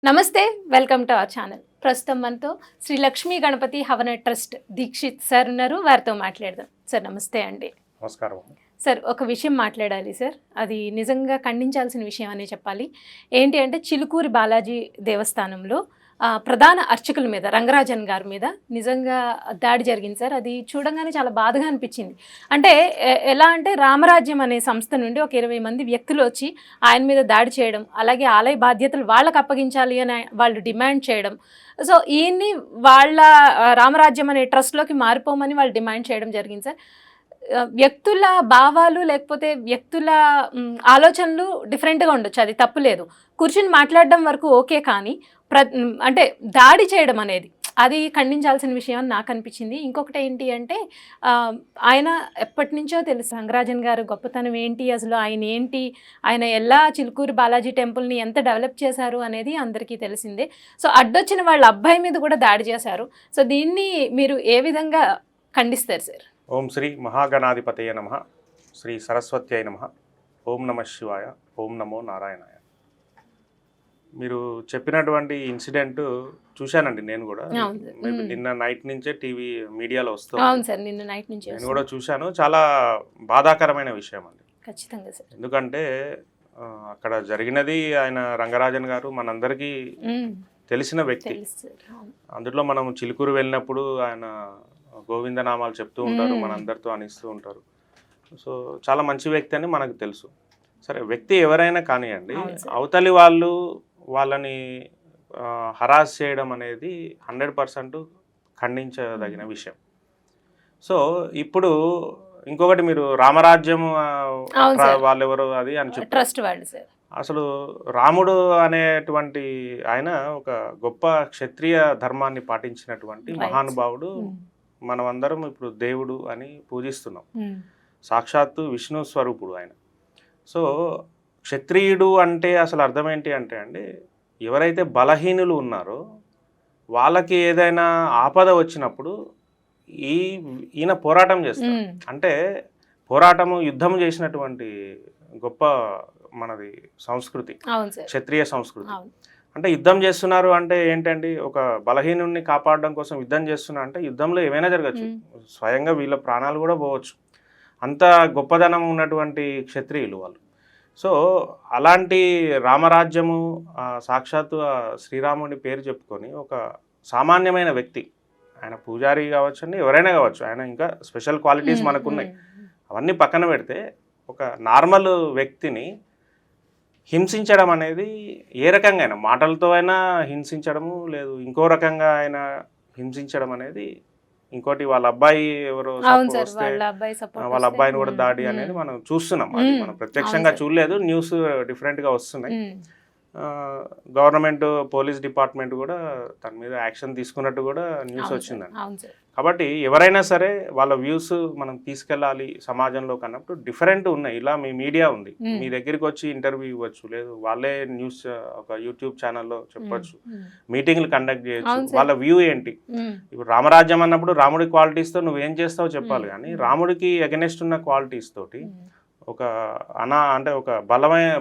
నమస్తే welcome to our channel. ప్రస్తుతం మనతో శ్రీ లక్ష్మీ గణపతి హవన ట్రస్ట్ దీక్షిత్ సార్ ఉన్నారు. వారితో మాట్లాడదాం. సార్ నమస్తే అండి. నమస్కారం. సార్ ఒక విషయం మాట్లాడాలి సార్. అది నిజంగా ఖండించాల్సిన విషయం అనే చెప్పాలి. ఏంటి అంటే చిలుకూరి బాలాజీ దేవస్థానంలో ప్రధాన అర్చకుల మీద రంగరాజన్ గారి మీద నిజంగా దాడి జరిగింది సార్. అది చూడంగానే చాలా బాధగా అనిపించింది. అంటే ఎలా అంటే రామరాజ్యం అనే సంస్థ నుండి ఒక 20 మంది వ్యక్తులు వచ్చి ఆయన మీద దాడి చేయడం, అలాగే ఆలయ బాధ్యతలు వాళ్ళకు అప్పగించాలి అని వాళ్ళు డిమాండ్ చేయడం. సో ఈయన్ని వాళ్ళ రామరాజ్యం అనే ట్రస్ట్లోకి మారిపోమని వాళ్ళు డిమాండ్ చేయడం జరిగింది సార్. వ్యక్తుల భావాలు లేకపోతే వ్యక్తుల ఆలోచనలు డిఫరెంట్గా ఉండొచ్చు, అది తప్పులేదు. కూర్చుని మాట్లాడడం వరకు ఓకే, కానీ అంటే దాడి చేయడం అనేది అది ఖండించాల్సిన విషయం అని నాకు అనిపించింది. ఇంకొకటి ఏంటి అంటే ఆయన ఎప్పటి నుంచో తెలుసు రంగరాజన్ గారు గొప్పతనం ఏంటి, అసలు ఆయన ఏంటి, ఆయన ఎలా చిలుకూరు బాలాజీ టెంపుల్ని ఎంత డెవలప్ చేశారు అనేది అందరికీ తెలిసిందే. సో అడ్డొచ్చిన వాళ్ళ అబ్బాయి మీద కూడా దాడి చేశారు. సో దీన్ని మీరు ఏ విధంగా ఖండిస్తారు సార్? ఓం శ్రీ మహాగణాధిపతయ నమః, శ్రీ సరస్వత్యై నమః, ఓం నమః శివాయ, ఓం నమో నారాయణాయ. మీరు చెప్పినటువంటి ఇన్సిడెంట్ చూశానండి నేను కూడా. నిన్న నైట్ నుంచే టీవీ మీడియాలో వస్తుంది. అవును సార్, నిన్న నైట్ నుంచి నేను కూడా చూశాను. చాలా బాధాకరమైన విషయం అండి. ఖచ్చితంగా సార్. ఎందుకంటే అక్కడ జరిగినది ఆయన రంగరాజన్ గారు మనందరికీ తెలిసిన వ్యక్తి. అందులో మనం చిలుకూరు వెళ్ళినప్పుడు ఆయన గోవిందనామాలు చెప్తూ ఉంటారు, మనందరితో అనిస్తూ ఉంటారు. సో చాలా మంచి వ్యక్తి అని మనకు తెలుసు. సరే, వ్యక్తి ఎవరైనా కానివ్వండి, అవతలి వాళ్ళని హరాస్ చేయడం అనేది 100% ఖండించదగిన విషయం. సో ఇప్పుడు ఇంకొకటి, మీరు రామరాజ్యం వాళ్ళెవరు అది అని చెప్పారు. అసలు రాముడు అనేటువంటి ఆయన ఒక గొప్ప క్షత్రియ ధర్మాన్ని పాటించినటువంటి మహానుభావుడు. మనమందరం ఇప్పుడు దేవుడు అని పూజిస్తున్నాం. సాక్షాత్తు విష్ణు స్వరూపుడు ఆయన. సో క్షత్రియుడు అంటే అసలు అర్థం ఏంటి అంటే అండి, ఎవరైతే బలహీనులు ఉన్నారో వాళ్ళకి ఏదైనా ఆపద వచ్చినప్పుడు ఈయన పోరాటం చేస్తారు. అంటే పోరాటము, యుద్ధం చేసినటువంటి గొప్ప మనది సంస్కృతి, క్షత్రియ సంస్కృతి. అంటే యుద్ధం చేస్తున్నారు అంటే ఏంటండి, ఒక బలహీనుడిని కాపాడడం కోసం యుద్ధం చేస్తున్నారు అంటే యుద్ధంలో ఏమైనా జరగచ్చు, స్వయంగా వీళ్ళ ప్రాణాలు కూడా పోవచ్చు. అంత గొప్పదనం ఉన్నటువంటి క్షత్రియులు వాళ్ళు. సో అలాంటి రామరాజ్యము సాక్షాత్తు శ్రీరాముడి పేరు చెప్పుకొని ఒక సామాన్యమైన వ్యక్తి, ఆయన పూజారి కావచ్చండి, ఎవరైనా కావచ్చు, ఆయన ఇంకా స్పెషల్ క్వాలిటీస్ మనకున్నాయి, అవన్నీ పక్కన పెడితే ఒక నార్మల్ వ్యక్తిని హింసించడం అనేది ఏ రకంగా అయినా, మాటలతో అయినా హింసించడము, లేదు ఇంకో రకంగా ఆయన హింసించడం అనేది, ఇంకోటి వాళ్ళ అబ్బాయి ఎవరో వాళ్ళ అబ్బాయిని కూడా దాడి అనేది మనం చూస్తున్నాం. అది మనం ప్రత్యక్షంగా చూడలేదు, న్యూస్ డిఫరెంట్గా వస్తున్నాయి. గవర్నమెంట్ పోలీస్ డిపార్ట్మెంట్ కూడా దాని మీద యాక్షన్ తీసుకున్నట్టు కూడా న్యూస్ వచ్చిందండి. కాబట్టి ఎవరైనా సరే వాళ్ళ వ్యూస్ మనం తీసుకెళ్ళాలి సమాజంలో కన్నప్పుడు డిఫరెంట్ ఉన్నాయి. ఇలా మీ మీడియా ఉంది, మీ దగ్గరికి వచ్చి ఇంటర్వ్యూ ఇవ్వచ్చు, లేదు వాళ్ళే న్యూస్ ఒక యూట్యూబ్ ఛానల్లో చెప్పచ్చు, మీటింగ్లు కండక్ట్ చేయొచ్చు. వాళ్ళ వ్యూ ఏంటి, ఇప్పుడు రామరాజ్యం అన్నప్పుడు రాముడి క్వాలిటీస్తో నువ్వేం చేస్తావో చెప్పాలి, కానీ రాముడికి అగెనెస్ట్ ఉన్న క్వాలిటీస్ తోటి ఒక అంటే ఒక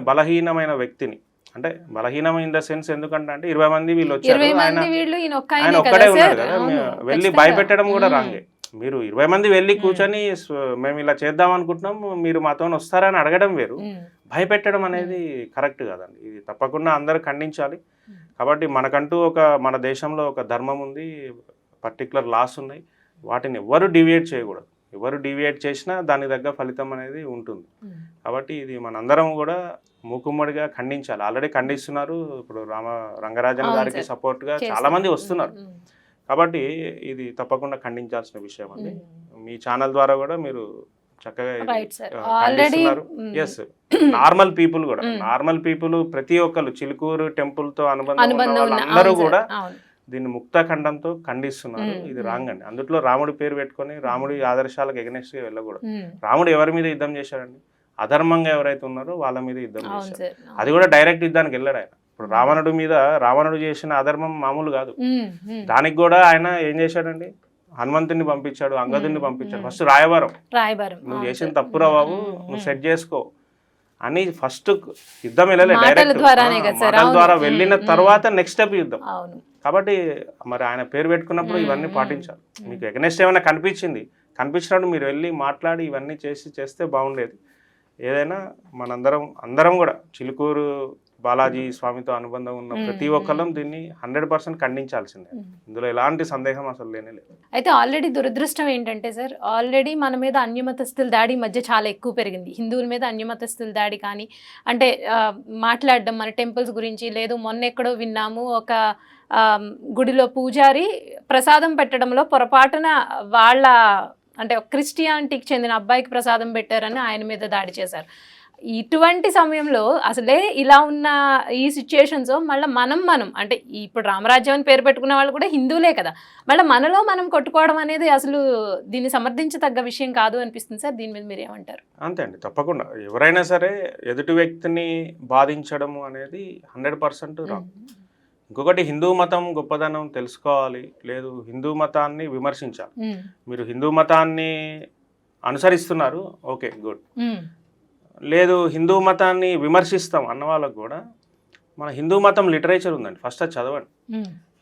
బలహీనమైన వ్యక్తిని, అంటే బలహీనం ఇన్ ద సెన్స్ ఎందుకంటే 20 మంది వీళ్ళు వచ్చారు, ఆయన ఒక్కడే ఉన్నారు కదా, వెళ్ళి భయపెట్టడం కూడా రాంగే. మీరు 20 మంది వెళ్ళి కూర్చొని మేము ఇలా చేద్దాం అనుకుంటున్నాం, మీరు మాతో వస్తారని అడగడం వేరు, భయపెట్టడం అనేది కరెక్ట్ కాదండి. ఇది తప్పకుండా అందరూ ఖండించాలి. కాబట్టి మనకంటూ మన దేశంలో ఒక ధర్మం ఉంది, పర్టికులర్ లాస్ ఉన్నాయి, వాటిని ఎవరు డివియేట్ చేయకూడదు. ఎవరు డివియేట్ చేసినా దాని తగ్గ ఫలితం అనేది ఉంటుంది. కాబట్టి ఇది మనందరం కూడా మూకుమ్మడిగా ఖండించాలి. ఆల్రెడీ ఖండిస్తున్నారు, ఇప్పుడు రంగరాజన్ గారికి సపోర్ట్గా చాలా మంది వస్తున్నారు. కాబట్టి ఇది తప్పకుండా ఖండించాల్సిన విషయం అండి. మీ ఛానల్ ద్వారా కూడా మీరు చక్కగా ఖండిస్తున్నారు. ఎస్, నార్మల్ పీపుల్ ప్రతి ఒక్కరు చిలుకూరు టెంపుల్తో అనుబంధం వాళ్ళందరూ కూడా దీన్ని ముక్తఖండంతో ఖండిస్తున్నారు. ఇది రాంగ్ అండి. అందులో రాముడి పేరు పెట్టుకొని రాముడి ఆదర్శాలకు ఎగనెస్ట్గా వెళ్ళకూడదు. రాముడు ఎవరి మీద యుద్ధం చేశాడండి, అధర్మంగా ఎవరైతే ఉన్నారో వాళ్ళ మీద యుద్ధం చేశారు. అది కూడా డైరెక్ట్ యుద్ధానికి వెళ్ళాడు ఆయన. ఇప్పుడు రావణుడు చేసిన అధర్మం మామూలు కాదు. దానికి కూడా ఆయన ఏం చేశాడండి, హనుమంతుని పంపించాడు, అంగదుని పంపించాడు. ఫస్ట్ రాయబారం, నువ్వు చేసిన తప్పురా బాబు, నువ్వు సెట్ చేసుకో అని ఫస్ట్ యుద్ధం వెళ్ళలే, మాటల డైరెక్ట్ ద్వారానే కదా సార్. మాటల అవును. ద్వారా వెళ్ళిన తర్వాత నెక్స్ట్ స్టెప్ యుద్ధం. అవును. కాబట్టి మరి ఆయన పేరు పెట్టుకున్నప్పుడు ఇవన్నీ పాటించాలి. మీకు ఎగనెస్ట్ ఏమైనా కనిపించినప్పుడు మీరు వెళ్ళి మాట్లాడి ఇవన్నీ చేస్తే బాగుండేది. ఏదైనా అందరం కూడా చిలుకూరు బాలాజీ స్వామితో అనుబంధం ఉన్న ప్రతి ఒక్కళ్ళం దీన్ని 100% ఖండించాల్సిందే. ఇందులో ఎలాంటి సందేహం అసలు లేనే లేదు. అయితే ఆల్రెడీ దురదృష్టం ఏంటంటే సార్, ఆల్రెడీ మన మీద అన్యమతస్థుల దాడి ఈ మధ్య చాలా ఎక్కువ పెరిగింది. హిందువుల మీద అన్యమతస్థుల దాడి కానీ, అంటే మాట్లాడడం మన టెంపుల్స్ గురించి, లేదు మొన్న ఎక్కడో విన్నాము ఒక గుడిలో పూజారి ప్రసాదం పెట్టడంలో పొరపాటున వాళ్ళ అంటే క్రిస్టియానిటీకి చెందిన అబ్బాయికి ప్రసాదం పెట్టారని ఆయన మీద దాడి చేశారు. ఇటువంటి సమయంలో అసలే ఇలా ఉన్న ఈ సిచ్యుయేషన్స్ మళ్ళీ మనం అంటే ఇప్పుడు రామరాజ్యం అని పేరు పెట్టుకున్న వాళ్ళు కూడా హిందువులే కదా, మళ్ళీ మనలో మనం కొట్టుకోవడం అనేది అసలు దీన్ని సమర్థించదగ్గ విషయం కాదు అనిపిస్తుంది సార్. దీని మీద మీరు ఏమంటారు? అంతే అండి, తప్పకుండా ఎవరైనా సరే ఎదుటి వ్యక్తిని బాధించడము అనేది 100% రాంగ్. ఇంకొకటి, హిందూ మతం గొప్పదనం తెలుసుకోవాలి, లేదు హిందూ మతాన్ని విమర్శించాలి. మీరు హిందూ మతాన్ని అనుసరిస్తున్నారు, ఓకే గుడ్. లేదు హిందూ మతాన్ని విమర్శిస్తాం అన్న వాళ్ళకు కూడా మన హిందూ మతం లిటరేచర్ ఉందండి, ఫస్ట్ అది చదవండి.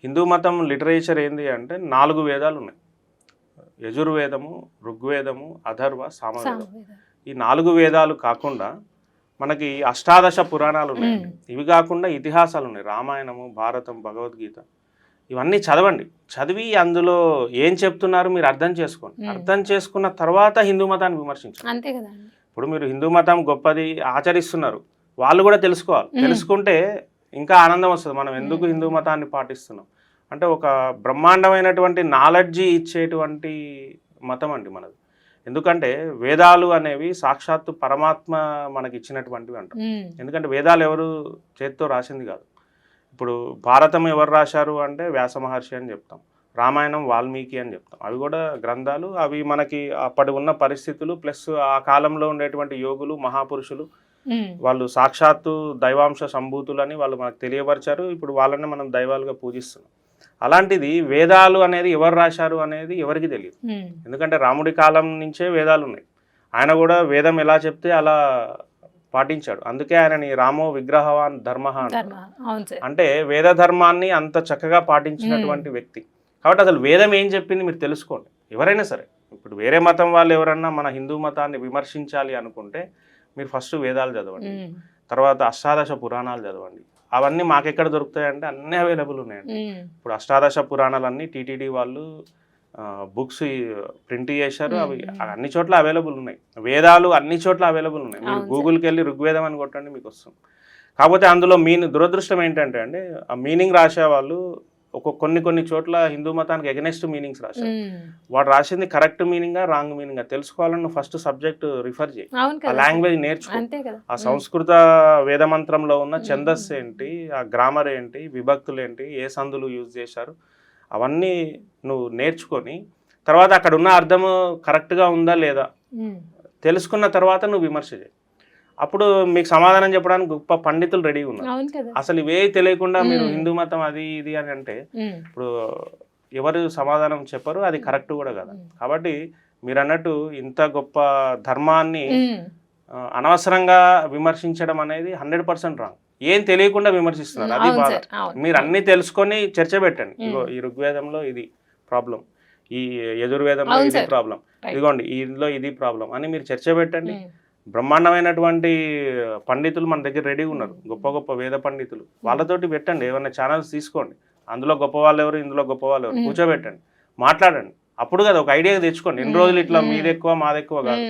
హిందూ మతం లిటరేచర్ ఏంది అంటే 4 వేదాలు ఉన్నాయి. యజుర్వేదము, ఋగ్వేదము, అథర్వ, సామవేదం. ఈ 4 వేదాలు కాకుండా మనకి అష్టాదశ పురాణాలు ఉన్నాయి. ఇవి కాకుండా ఇతిహాసాలు ఉన్నాయి, రామాయణము, భారతం, భగవద్గీత. ఇవన్నీ చదవండి. చదివి అందులో ఏం చెప్తున్నారు మీరు అర్థం చేసుకోండి. అర్థం చేసుకున్న తర్వాత హిందూ మతాన్ని విమర్శించండి. అంతే కదా. ఇప్పుడు మీరు హిందూ మతం గొప్పది ఆచరిస్తున్నారు, వాళ్ళు కూడా తెలుసుకోవాలి. తెలుసుకుంటే ఇంకా ఆనందం వస్తుంది. మనం ఎందుకు హిందూ మతాన్ని పాటిస్తున్నాం అంటే ఒక బ్రహ్మాండమైనటువంటి నాలెడ్జి ఇచ్చేటువంటి మతం అండి మనది. ఎందుకంటే వేదాలు అనేవి సాక్షాత్తు పరమాత్మ మనకి ఇచ్చినటువంటివి అంటాం. ఎందుకంటే వేదాలు ఎవరు చేతితో రాసింది కాదు. ఇప్పుడు భారతం ఎవరు రాశారు అంటే వ్యాస మహర్షి అని చెప్తాం, రామాయణం వాల్మీకి అని చెప్తాం. అవి కూడా గ్రంథాలు. అవి మనకి అప్పటి ఉన్న పరిస్థితులు ప్లస్ ఆ కాలంలో ఉండేటువంటి యోగులు, మహాపురుషులు, వాళ్ళు సాక్షాత్తు దైవాంశ సంభూతులని వాళ్ళు మనకు తెలియపరిచారు. ఇప్పుడు వాళ్ళని మనం దైవాలుగా పూజిస్తున్నాం. అలాంటిది వేదాలు అనేది ఎవరు రాశారు అనేది ఎవరికి తెలియదు. ఎందుకంటే రాముడి కాలం నుంచే వేదాలు ఉన్నాయి. ఆయన కూడా వేదం ఎలా చెప్తే అలా పాటించాడు. అందుకే ఆయనని రామో విగ్రహవాన్ ధర్మ అంటే వేద ధర్మాన్ని అంత చక్కగా పాటించినటువంటి వ్యక్తి. కాబట్టి అసలు వేదం ఏం చెప్పింది మీరు తెలుసుకోండి. ఎవరైనా సరే, ఇప్పుడు వేరే మతం వాళ్ళు ఎవరన్నా మన హిందూ మతాన్ని విమర్శించాలి అనుకుంటే మీరు ఫస్ట్ వేదాలు చదవండి, తర్వాత అష్టాదశ పురాణాలు చదవండి. అవన్నీ మాకెక్కడ దొరుకుతాయంటే అన్నీ అవైలబుల్ ఉన్నాయండి. ఇప్పుడు అష్టాదశ పురాణాలన్నీ టీటీడీ వాళ్ళు బుక్స్ ప్రింట్ చేశారు. అవి అన్ని చోట్ల అవైలబుల్ ఉన్నాయి. వేదాలు అన్ని చోట్ల అవైలబుల్ ఉన్నాయి. మీరు గూగుల్కి వెళ్ళి ఋగ్వేదం అని కొట్టండి, మీకు వస్తుంది. కాకపోతే అందులో దురదృష్టం ఏంటంటే అండి, ఆ మీనింగ్ రాసే వాళ్ళు కొన్ని చోట్ల హిందూ మతానికి ఎగనెస్ట్ మీనింగ్స్ రాశారు. వాడు రాసింది కరెక్ట్ మీనింగా రాంగ్ మీనింగా తెలుసుకోవాలని ఫస్ట్ సబ్జెక్ట్ రిఫర్ చేయి, ఆ లాంగ్వేజ్ నేర్చుకో. ఆ సంస్కృత వేదమంత్రంలో ఉన్న ఛందస్సు ఏంటి, ఆ గ్రామర్ ఏంటి, విభక్తులు ఏంటి, ఏ సందులు యూజ్ చేశారు, అవన్నీ నువ్వు నేర్చుకొని తర్వాత అక్కడ ఉన్న అర్థము కరెక్ట్గా ఉందా లేదా తెలుసుకున్న తర్వాత నువ్వు విమర్శ చేయి. అప్పుడు మీకు సమాధానం చెప్పడానికి గొప్ప పండితులు రెడీగా ఉన్నారు. అసలు ఇవే తెలియకుండా మీరు హిందూ మతం అది ఇది అని అంటే ఇప్పుడు ఎవరు సమాధానం చెప్పరు, అది కరెక్ట్ కూడా కదా. కాబట్టి మీరు అన్నట్టు ఇంత గొప్ప ధర్మాన్ని అనవసరంగా విమర్శించడం అనేది 100% రాంగ్. ఏం తెలియకుండా విమర్శిస్తున్నారు, అది బాధ. మీరు అన్ని తెలుసుకొని చర్చ పెట్టండి. ఇగో ఈ ఋగ్వేదంలో ఇది ప్రాబ్లం, ఈ యజుర్వేదంలో ఇది ప్రాబ్లం, ఇదిగోండి ఇందులో ఇది ప్రాబ్లం అని మీరు చర్చ పెట్టండి. బ్రహ్మాండమైనటువంటి పండితులు మన దగ్గర రెడీగా ఉన్నారు, గొప్ప గొప్ప వేద పండితులు. వాళ్ళతోటి పెట్టండి, ఏమైనా ఛానల్స్ తీసుకోండి, అందులో గొప్ప వాళ్ళు ఎవరు, ఇందులో గొప్ప వాళ్ళు ఎవరు, కూర్చోబెట్టండి, మాట్లాడండి. అప్పుడు కదా ఒక ఐడియా తెచ్చుకోండి. ఎన్ని రోజులు ఇట్లా మీది ఎక్కువ మాది ఎక్కువ కాదు,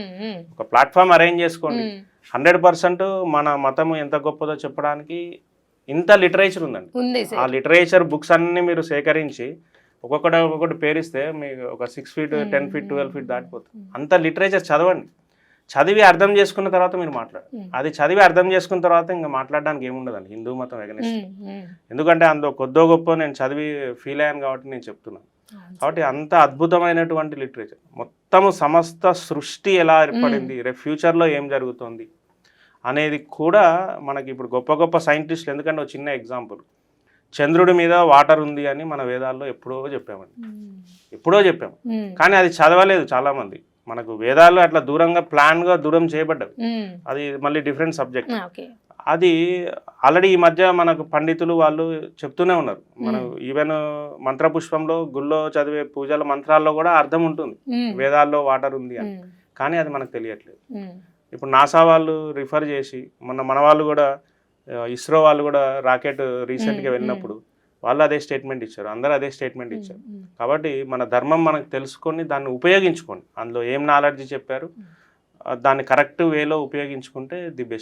ఒక ప్లాట్ఫామ్ అరేంజ్ చేసుకోండి. 100% మన మతము ఎంత గొప్పదో చెప్పడానికి ఇంత లిటరేచర్ ఉందండి. ఆ లిటరేచర్ బుక్స్ అన్ని మీరు సేకరించి ఒక్కొక్కటి పేరిస్తే మీకు ఒక 6 feet 10 feet 12 feet దాటిపోతుంది. అంత లిటరేచర్ చదవండి. చదివి అర్థం చేసుకున్న తర్వాత మీరు మాట్లాడండి. అది చదివి అర్థం చేసుకున్న తర్వాత ఇంకా మాట్లాడడానికి ఏముండదండి హిందూ మతం ఎగనిస్ట్. ఎందుకంటే అందులో కొద్దో గొప్ప నేను చదివి ఫీల్ అయ్యాను కాబట్టి నేను చెప్తున్నాను. కాబట్టి అంత అద్భుతమైనటువంటి లిటరేచర్, మొత్తము సమస్త సృష్టి ఎలా ఏర్పడింది, రేపు ఫ్యూచర్లో ఏం జరుగుతుంది అనేది కూడా మనకి ఇప్పుడు గొప్ప గొప్ప సైంటిస్టులు. ఎందుకంటే ఒక చిన్న ఎగ్జాంపుల్, చంద్రుడి మీద వాటర్ ఉంది అని మన వేదాల్లో ఎప్పుడో చెప్పాము. కానీ అది చదవలేదు చాలామంది. మనకు వేదాలు అట్లా దూరంగా ప్లాన్గా దూరం చేయబడ్డవి. అది మళ్ళీ డిఫరెంట్ సబ్జెక్ట్. ఓకే. అది ఆల్రెడీ ఈ మధ్య మనకు పండితులు వాళ్ళు చెప్తూనే ఉన్నారు. మనం ఈవెన్ మంత్రపుష్పంలో గుళ్ళో చదివే పూజల మంత్రాల్లో కూడా అర్థం ఉంటుంది, వేదాల్లో వాటర్ ఉంది అని. కానీ అది మనకు తెలియట్లేదు. ఇప్పుడు నాసా వాళ్ళు రిఫర్ చేసి మన వాళ్ళు కూడా ఇస్రో వాళ్ళు కూడా రాకెట్ రీసెంట్గా వెళ్ళినప్పుడు వాళ్ళు అదే స్టేట్మెంట్ ఇచ్చారు, అందరూ అదే స్టేట్మెంట్ ఇచ్చారు. కాబట్టి మన ధర్మం మనకు తెలుసుకొని దాన్ని ఉపయోగించుకోండి. అందులో ఏం నాలెడ్జ్ చెప్పారు దాన్ని కరెక్ట్ వేలో ఉపయోగించుకుంటే ది బెస్ట్.